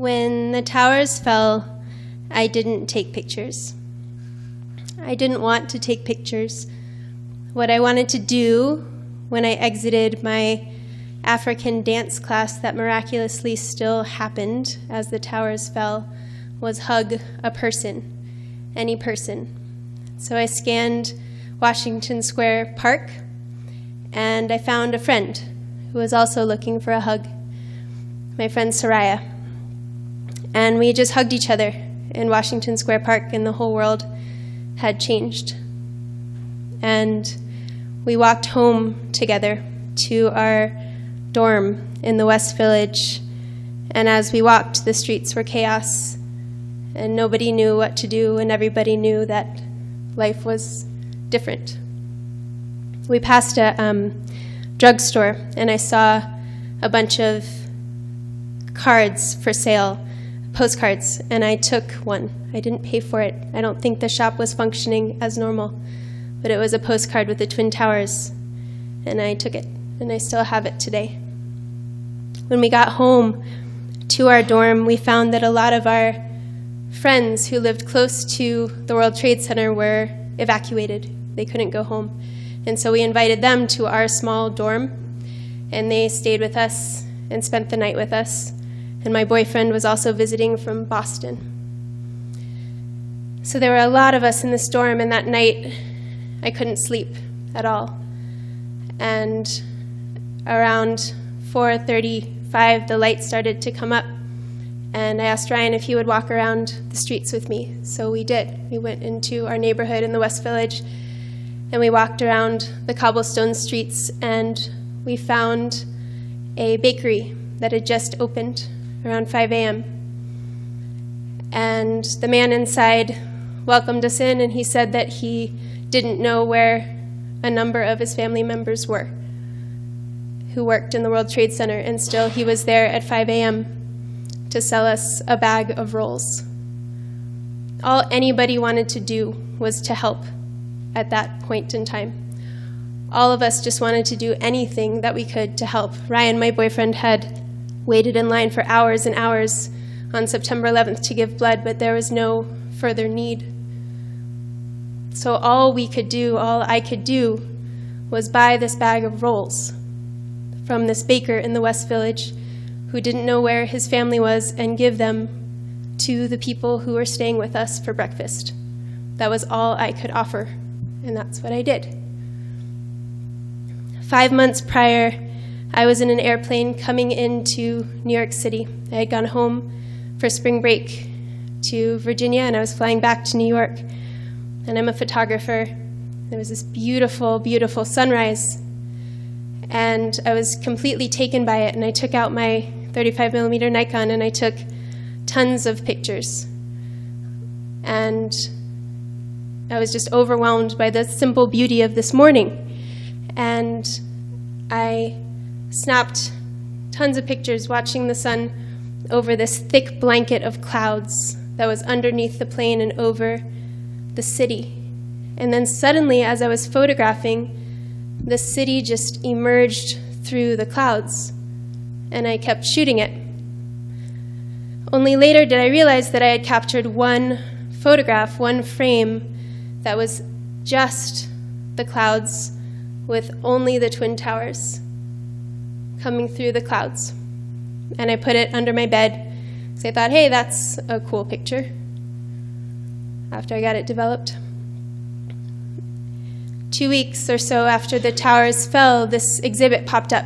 When the towers fell, I didn't take pictures. I didn't want to take pictures. What I wanted to do when I exited my African dance class that miraculously still happened as the towers fell was hug a person, any person. So I scanned Washington Square Park, and I found a friend who was also looking for a hug, my friend Soraya. And we just hugged each other in Washington Square Park, and the whole world had changed. And we walked home together to our dorm in the West Village, and as we walked, the streets were chaos, and nobody knew what to do, and everybody knew that life was different. We passed a drugstore, and I saw a bunch of cards for sale, postcards, and I took one. I didn't pay for it. I don't think the shop was functioning as normal, but it was a postcard with the Twin Towers, and I took it, and I still have it today. When we got home to our dorm, we found that a lot of our friends who lived close to the World Trade Center were evacuated. They couldn't go home. And so we invited them to our small dorm, and they stayed with us and spent the night with us. And my boyfriend was also visiting from Boston. So there were a lot of us in this dorm, and that night I couldn't sleep at all. And around 4:35, the light started to come up, and I asked Ryan if he would walk around the streets with me. So we did. We went into our neighborhood in the West Village, and we walked around the cobblestone streets, and we found a bakery that had just opened around 5 a.m. And the man inside welcomed us in, and he said that he didn't know where a number of his family members were who worked in the World Trade Center, and still he was there at 5 a.m. to sell us a bag of rolls. All anybody wanted to do was to help at that point in time. All of us just wanted to do anything that we could to help. Ryan, my boyfriend, had waited in line for hours and hours on September 11th to give blood, but there was no further need. So all we could do, all I could do, was buy this bag of rolls from this baker in the West Village who didn't know where his family was, and give them to the people who were staying with us for breakfast. That was all I could offer, and that's what I did. 5 months prior, I was in an airplane coming into New York City. I had gone home for spring break to Virginia, and I was flying back to New York. And I'm a photographer. There was this beautiful, beautiful sunrise, and I was completely taken by it, and I took out my 35mm Nikon, and I took tons of pictures. And I was just overwhelmed by the simple beauty of this morning. And I snapped tons of pictures watching the sun over this thick blanket of clouds that was underneath the plane and over the city. And then suddenly, as I was photographing, the city just emerged through the clouds, and I kept shooting it. Only later did I realize that I had captured one photograph, one frame, that was just the clouds with only the Twin Towers coming through the clouds. And I put it under my bed, so I thought, hey, that's a cool picture, after I got it developed. 2 weeks or so after the towers fell, this exhibit popped up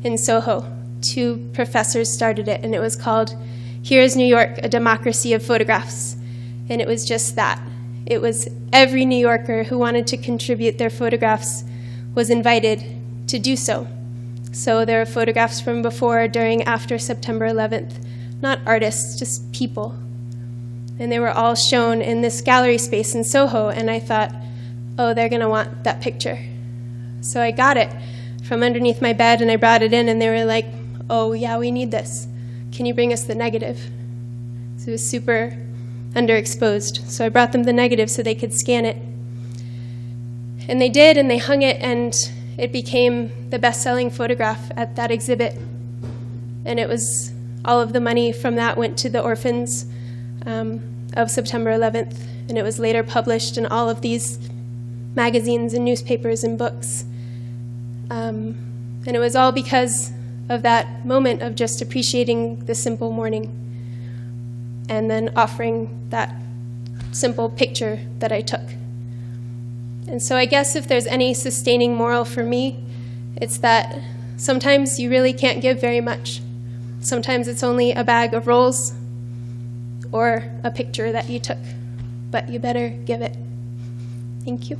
in Soho. 2 professors started it, and it was called Here's New York, a Democracy of Photographs. And it was just that. It was every New Yorker who wanted to contribute their photographs was invited to do so. So there are photographs from before, during, after September 11th. Not artists, just people. And they were all shown in this gallery space in Soho, and I thought, oh, they're going to want that picture. So I got it from underneath my bed, and I brought it in, and they were like, oh, yeah, we need this. Can you bring us the negative? So it was super underexposed. So I brought them the negative so they could scan it. And they did, and they hung it, and it became the best-selling photograph at that exhibit. And it was all of the money from that went to the orphans of September 11th, and it was later published in all of these magazines and newspapers and books. And it was all because of that moment of just appreciating the simple morning and then offering that simple picture that I took. And so I guess if there's any sustaining moral for me, it's that sometimes you really can't give very much. Sometimes it's only a bag of rolls or a picture that you took, but you better give it. Thank you.